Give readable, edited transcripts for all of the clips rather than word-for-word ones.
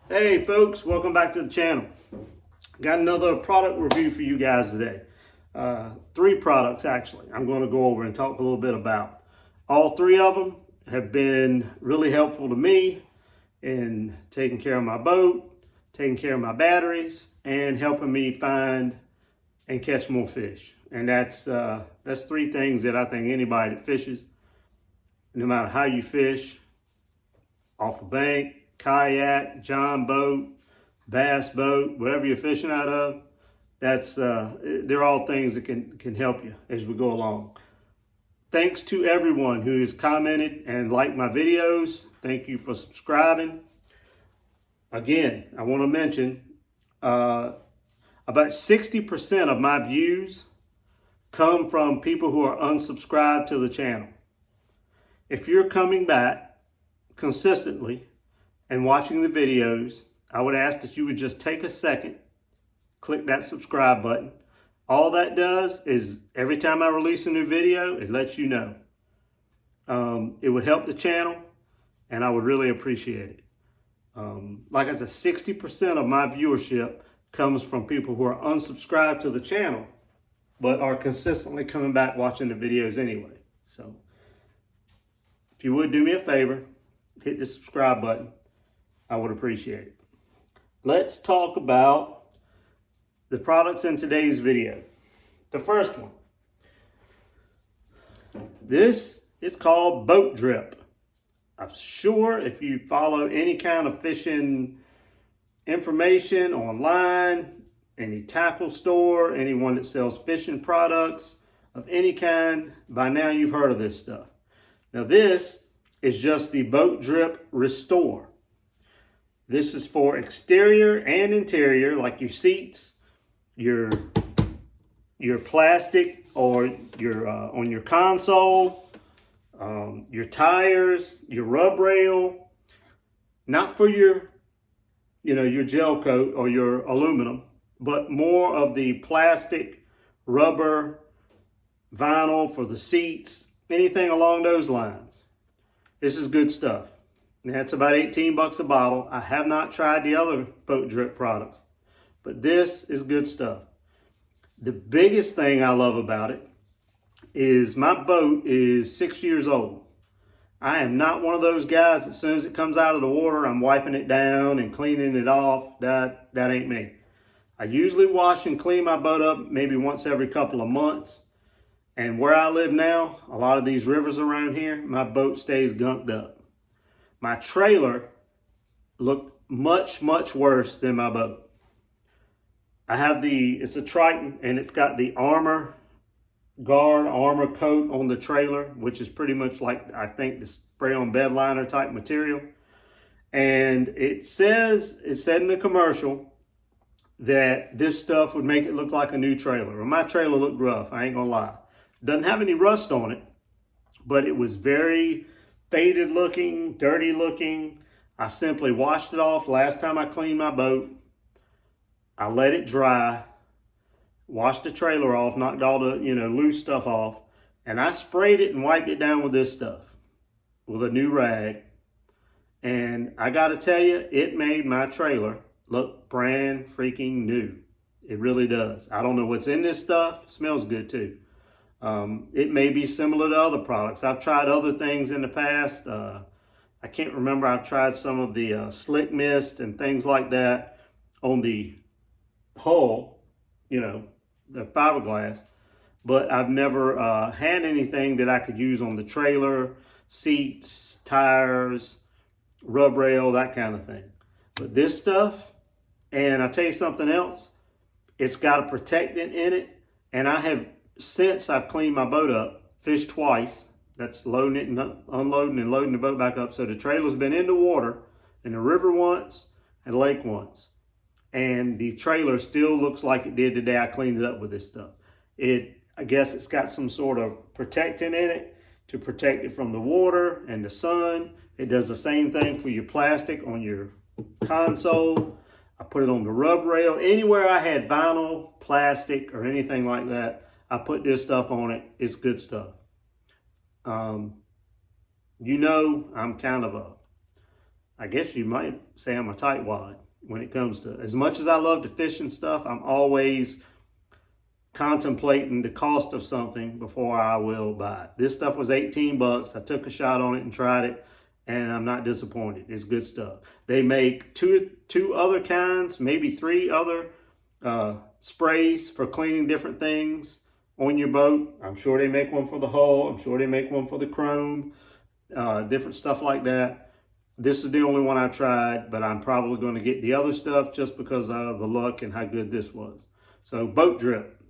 Hey folks, welcome back to the channel. Got another product review for you guys today. Three products actually I'm going to go over and talk a little bit about. All three of them have been really helpful to me in taking care of my boat, taking care of my batteries, and helping me find and catch more fish. And that's three things that I think anybody that fishes, no matter how you fish, off a bank, kayak, john boat, bass boat, whatever you're fishing out of, they're all things that can help you as we go along. Thanks to everyone who has commented and liked my videos. Thank you for subscribing. Again, I want to mention about 60% of my views come from people who are unsubscribed to the channel. If you're coming back consistently and watching the videos, I would ask that you would just take a second, click that subscribe button. All that does is every time I release a new video, it lets you know. It would help the channel and I would really appreciate it. Like I said, 60% of my viewership comes from people who are unsubscribed to the channel, but are consistently coming back watching the videos anyway. So if you would do me a favor, hit the subscribe button. I would appreciate it. Let's talk about the products in today's video. The first one. This is called Boat Drip. I'm sure if you follow any kind of fishing information online, any tackle store, anyone that sells fishing products of any kind, by now you've heard of this stuff. Now this is just the Boat Drip Restore. This is for exterior and interior, like your seats, your plastic or your on your console, your tires, your rub rail. Not for your gel coat or your aluminum, but more of the plastic, rubber, vinyl for the seats, anything along those lines. This is good stuff. That's about 18 bucks a bottle. I have not tried the other Boat Drip products, but this is good stuff. The biggest thing I love about it is my boat is 6 years old. I am not one of those guys, as soon as it comes out of the water, I'm wiping it down and cleaning it off. That ain't me. I usually wash and clean my boat up maybe once every couple of months. And where I live now, a lot of these rivers around here, my boat stays gunked up. My trailer looked much, much worse than my boat. I have it's a Triton, and it's got the armor coat on the trailer, which is pretty much like, I think, the spray on bed liner type material. And it said in the commercial that this stuff would make it look like a new trailer. Well, my trailer looked rough, I ain't gonna lie. Doesn't have any rust on it, but it was very faded looking, dirty looking. I simply washed it off last time I cleaned my boat. I let it dry, washed the trailer off, knocked all the loose stuff off, and I sprayed it and wiped it down with this stuff, with a new rag. And I gotta tell you, it made my trailer look brand freaking new. It really does. I don't know what's in this stuff. It smells good too. It may be similar to other products. I've tried other things in the past. I can't remember. I've tried some of the slick mist and things like that on the hull, the fiberglass, but I've never had anything that I could use on the trailer, seats, tires, rub rail, that kind of thing. But this stuff, and I'll tell you something else, it's got a protectant in it, and I have, since I've cleaned my boat up, fished twice. That's loading it and unloading and loading the boat back up. So the trailer's been in the water, in the river once, and lake once. And the trailer still looks like it did the day I cleaned it up with this stuff. I guess it's got some sort of protectant in it to protect it from the water and the sun. It does the same thing for your plastic on your console. I put it on the rub rail. Anywhere I had vinyl, plastic, or anything like that, I put this stuff on it. It's good stuff. I'm kind of a I guess you might say I'm a tightwad when it comes to, as much as I love to fish and stuff, I'm always contemplating the cost of something before I will buy it. This stuff was 18 bucks. I took a shot on it and tried it, and I'm not disappointed. It's good stuff. They make two other kinds, maybe three other sprays for cleaning different things on your boat. I'm sure they make one for the hull. I'm sure they make one for the chrome, different stuff like that. This is the only one I tried, but I'm probably going to get the other stuff just because of the luck and how good this was. So Boat Drip,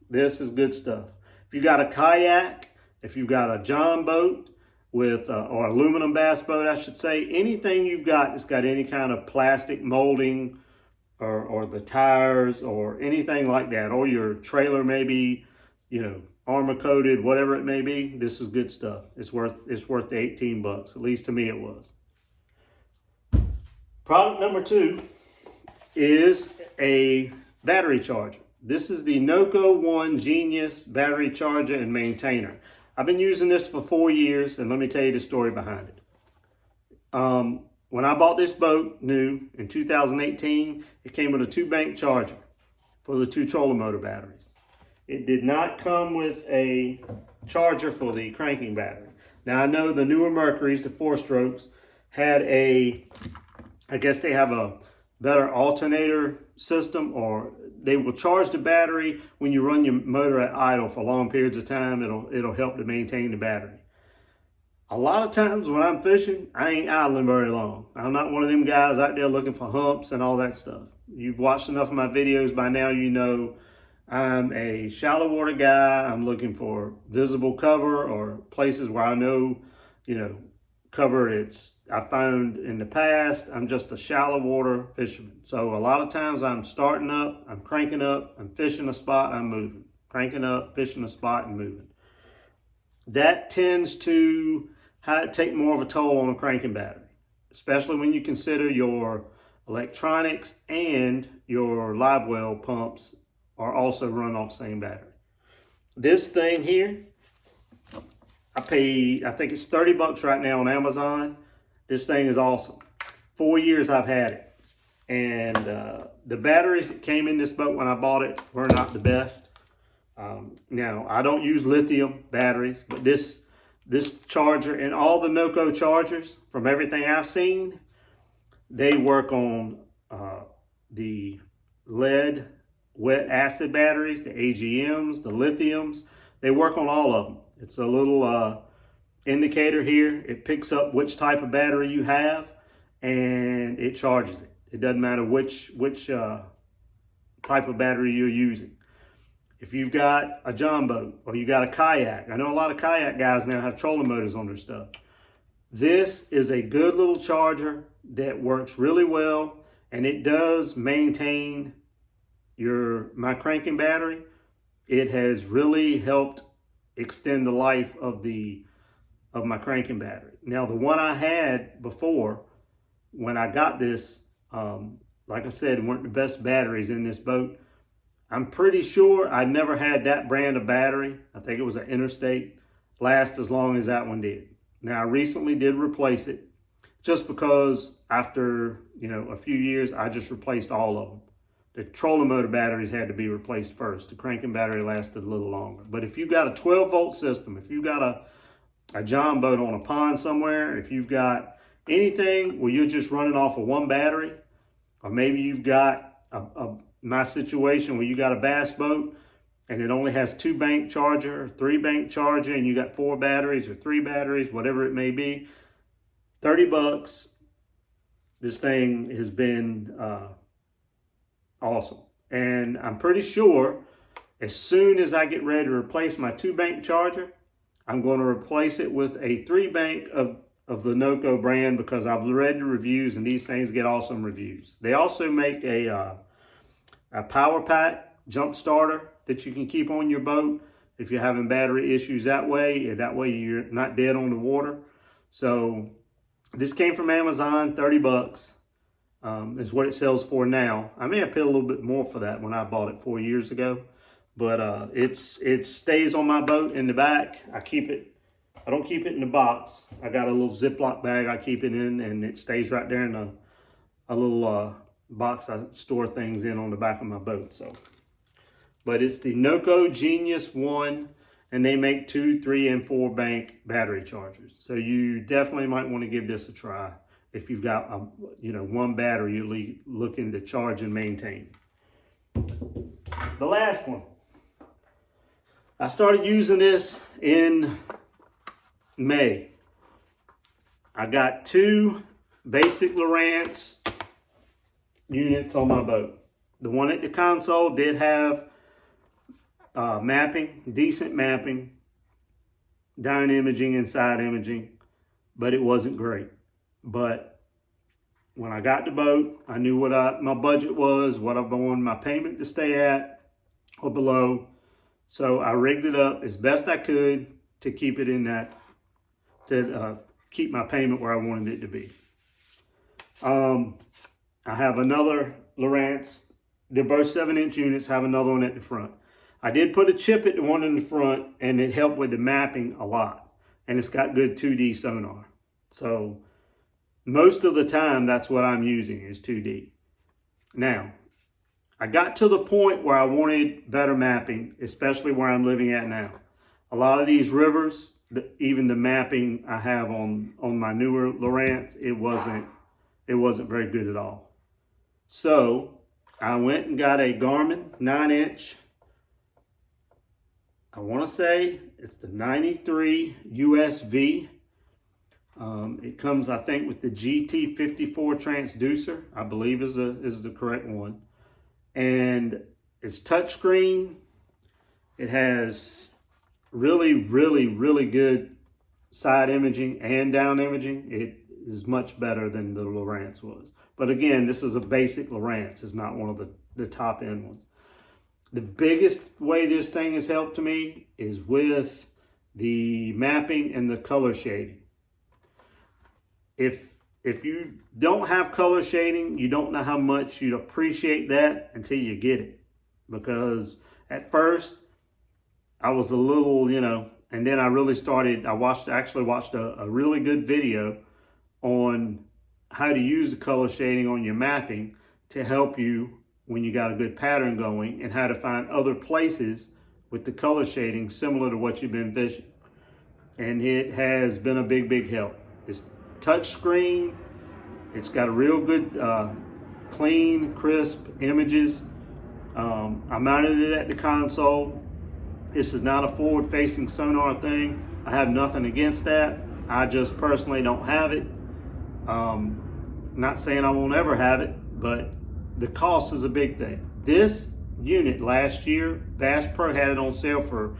this is good stuff. If you got a kayak, if you've got a John boat with, or aluminum bass boat, I should say, anything you've got that's got any kind of plastic molding or the tires or anything like that, or your trailer maybe, you know, armor coated, whatever it may be, this is good stuff. It's worth the 18 bucks. At least to me it was. Product number 2 is a battery charger. This is the Noco 1 Genius battery charger and maintainer. I've been using this for 4 years, and let me tell you the story behind it. When I bought this boat new in 2018, it came with a 2-bank charger for the 2 trolling motor batteries. It did not come with a charger for the cranking battery. Now I know the newer Mercuries, the 4-strokes, had I guess they have a better alternator system, or they will charge the battery when you run your motor at idle for long periods of time. It'll help to maintain the battery. A lot of times when I'm fishing, I ain't idling very long. I'm not one of them guys out there looking for humps and all that stuff. You've watched enough of my videos by now, you know I'm a shallow water guy. I'm looking for visible cover or places where I know, you know, cover I found in the past. I'm just a shallow water fisherman. So a lot of times I'm starting up, I'm cranking up, I'm fishing a spot, I'm moving. Cranking up, fishing a spot, and moving. That tends to take more of a toll on a cranking battery, especially when you consider your electronics and your live well pumps are also run off the same battery. This thing here, I think it's 30 bucks right now on Amazon. This thing is awesome. 4 years I've had it. And the batteries that came in this boat when I bought it were not the best. Now, I don't use lithium batteries, but this charger and all the Noco chargers, from everything I've seen, they work on the lead wet acid batteries, the AGMs, the lithiums. They work on all of them. It's a little indicator here. It picks up which type of battery you have and it charges it. It doesn't matter which type of battery you're using. If you've got a John boat or you got a kayak, I know a lot of kayak guys now have trolling motors on their stuff. This is a good little charger that works really well, and it does maintain my cranking battery. It has really helped extend the life of my cranking battery. Now, the one I had before, when I got this, like I said, weren't the best batteries in this boat. I'm pretty sure I never had that brand of battery. I think it was an Interstate, last as long as that one did. Now, I recently did replace it just because after, a few years, I just replaced all of them. The trolling motor batteries had to be replaced first. The cranking battery lasted a little longer. But if you've got a 12-volt system, if you've got a John boat on a pond somewhere, if you've got anything where you're just running off of one battery, or maybe you've got my situation where you got a bass boat and it only has 2-bank charger, 3-bank charger, and you got 4 batteries or 3 batteries, whatever it may be, 30 bucks. This thing has been awesome. And I'm pretty sure as soon as I get ready to replace my 2-bank charger, I'm going to replace it with a 3-bank of the Noco brand, because I've read the reviews and these things get awesome reviews. They also make a power pack jump starter that you can keep on your boat if you're having battery issues that way, and that way you're not dead on the water. So this came from Amazon, 30 bucks is what it sells for now. I may have paid a little bit more for that when I bought it 4 years ago, but it stays on my boat in the back. I keep it I don't keep it in the box. I got a little Ziploc bag I keep it in, and it stays right there in a little box I store things in on the back of my boat. So, but it's the Noco Genius 1, and they make 2, 3, and 4 bank battery chargers. So you definitely might want to give this a try if you've got one battery you're looking to charge and maintain. The last one. I started using this in May. I got 2 basic Lowrance units on my boat. The one at the console did have mapping, decent mapping, down imaging and side imaging, but it wasn't great. But when I got the boat, I knew what my budget was, what I wanted my payment to stay at or below. So I rigged it up as best I could to keep it in that, to keep my payment where I wanted it to be. I have another Lowrance. They're both 7-inch units, have another one at the front. I did put a chip at the one in the front, and it helped with the mapping a lot. And it's got good 2D sonar. So most of the time, that's what I'm using is 2D. Now, I got to the point where I wanted better mapping, especially where I'm living at now. A lot of these rivers, even the mapping I have on my newer Lowrance, it wasn't very good at all. So I went and got a Garmin 9-inch. I want to say it's the 93 USV. It comes, I think, with the GT54 transducer, I believe is the correct one. And it's touchscreen. It has really, really, really good side imaging and down imaging. It is much better than the Lowrance was. But again, this is a basic Lowrance. It's not one of the top end ones. The biggest way this thing has helped me is with the mapping and the color shading. If you don't have color shading, you don't know how much you'd appreciate that until you get it. Because at first, I was a little, and then I really started, actually watched a really good video on how to use the color shading on your mapping to help you when you got a good pattern going, and how to find other places with the color shading similar to what you've been fishing. And it has been a big, big help. It's touch screen. It's got a real good, clean, crisp images. I mounted it at the console. This is not a forward-facing sonar thing. I have nothing against that. I just personally don't have it. Not saying I won't ever have it, but the cost is a big thing. This unit last year, Bass Pro had it on sale for,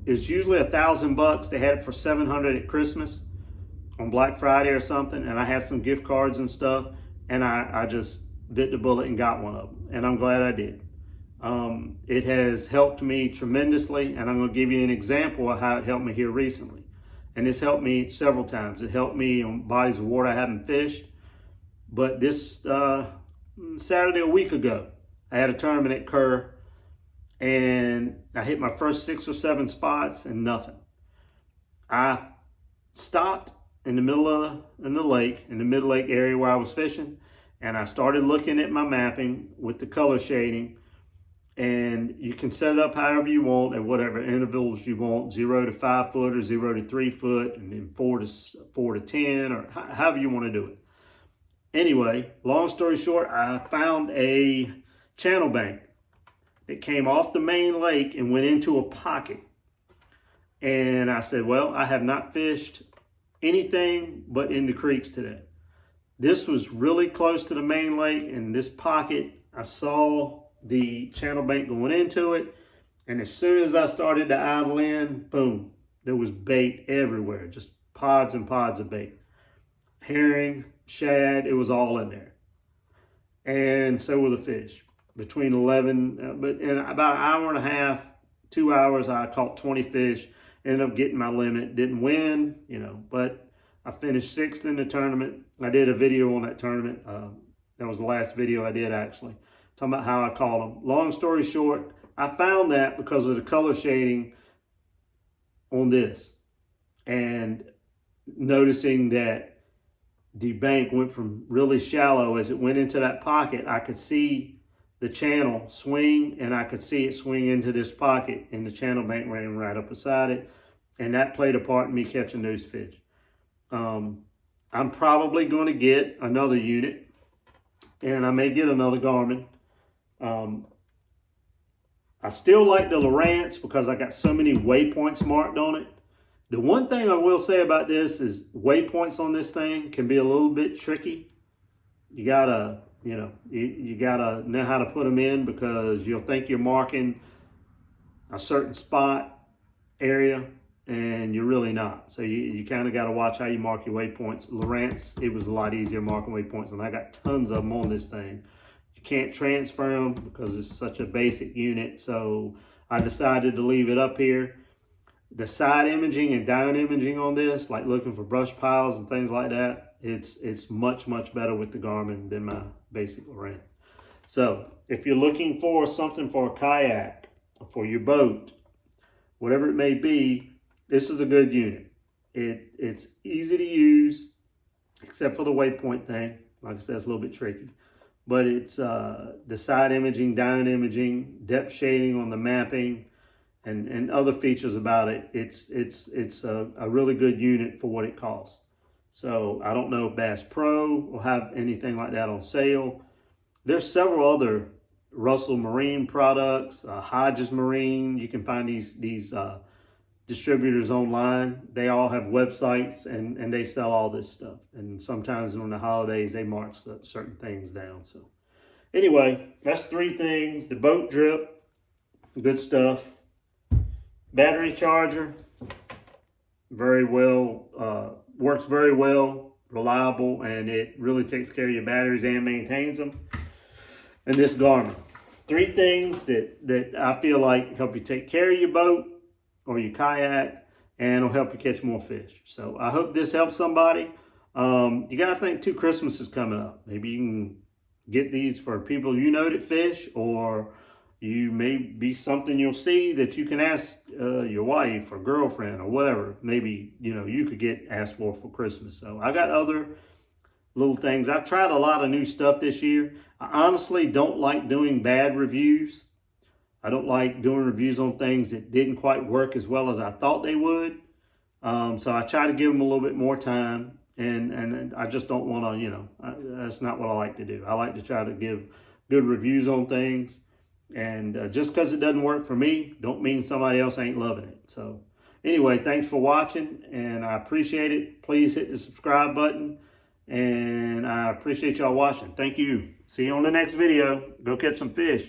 it's usually $1,000. They had it for $700 at Christmas on Black Friday or something, and I had some gift cards and stuff, and I just bit the bullet and got one of them, and I'm glad I did. It has helped me tremendously, and I'm going to give you an example of how it helped me here recently. And this helped me several times. It helped me on bodies of water I haven't fished. But this Saturday a week ago, I had a tournament at Kerr, and I hit my first 6 or 7 spots and nothing. I stopped in the middle of the lake, in the mid-lake area where I was fishing, and I started looking at my mapping with the color shading. And you can set it up however you want at whatever intervals you want, 0 to 5 foot or 0 to 3 foot, and then 4 to 10, or however you want to do it. Anyway, long story short, I found a channel bank that came off the main lake and went into a pocket. And I said, well, I have not fished anything but in the creeks today. This was really close to the main lake, and this pocket, I saw the channel bank going into it, and as soon as I started to idle in, boom, there was bait everywhere, just pods and pods of bait. Herring, shad, it was all in there. And so were the fish. Between 11, but in about an hour and a half, 2 hours, I caught 20 fish, ended up getting my limit, didn't win, but I finished 6th in the tournament. I did a video on that tournament. That was the last video I did, actually, talking about how I caught them. Long story short, I found that because of the color shading on this. and noticing that the bank went from really shallow. As it went into that pocket, I could see the channel swing, and I could see it swing into this pocket, and the channel bank ran right up beside it, and that played a part in me catching those fish. I'm probably going to get another unit, and I may get another Garmin. I still like the Lowrance because I got so many waypoints marked on it. The one thing I will say about this is waypoints on this thing can be a little bit tricky. You gotta, you gotta know how to put them in, because you'll think you're marking a certain spot area and you're really not. So you kind of got to watch how you mark your waypoints. Lowrance, it was a lot easier marking waypoints, and I got tons of them on this thing. You can't transfer them because it's such a basic unit, so I decided to leave it up here. The side imaging and down imaging on this, like looking for brush piles and things like that, it's much better with the Garmin than my basic Lowrance. So if you're looking for something for a kayak, or for your boat, whatever it may be, this is a good unit. It's easy to use, except for the waypoint thing. Like I said, it's a little bit tricky. But it's the side imaging, down imaging, depth shading on the mapping, and other features about it. It's a really good unit for what it costs. So I don't know if Bass Pro will have anything like that on sale. There's several other Russell Marine products, Hodges Marine. You can find these distributors online. They all have websites, and they sell all this stuff. And sometimes during the holidays, they mark certain things down. So anyway, that's 3 things. The boat drip, good stuff. Battery charger, very well, works very well, reliable, and it really takes care of your batteries and maintains them. And this Garmin. 3 things that I feel like help you take care of your boat or your kayak, and will help you catch more fish. So I hope this helps somebody. You got to think 2 Christmases coming up. Maybe you can get these for people you know that fish, or you may be something you'll see that you can ask your wife or girlfriend or whatever. Maybe, you could get asked for Christmas. So I got other little things. I've tried a lot of new stuff this year. I honestly don't like doing bad reviews. I don't like doing reviews on things that didn't quite work as well as I thought they would. So I try to give them a little bit more time, and I just don't want to, that's not what I like to do. I like to try to give good reviews on things. And just because it doesn't work for me, don't mean somebody else ain't loving it. So anyway, thanks for watching, and I appreciate it. Please hit the subscribe button, and I appreciate y'all watching. Thank you. See you on the next video. Go catch some fish.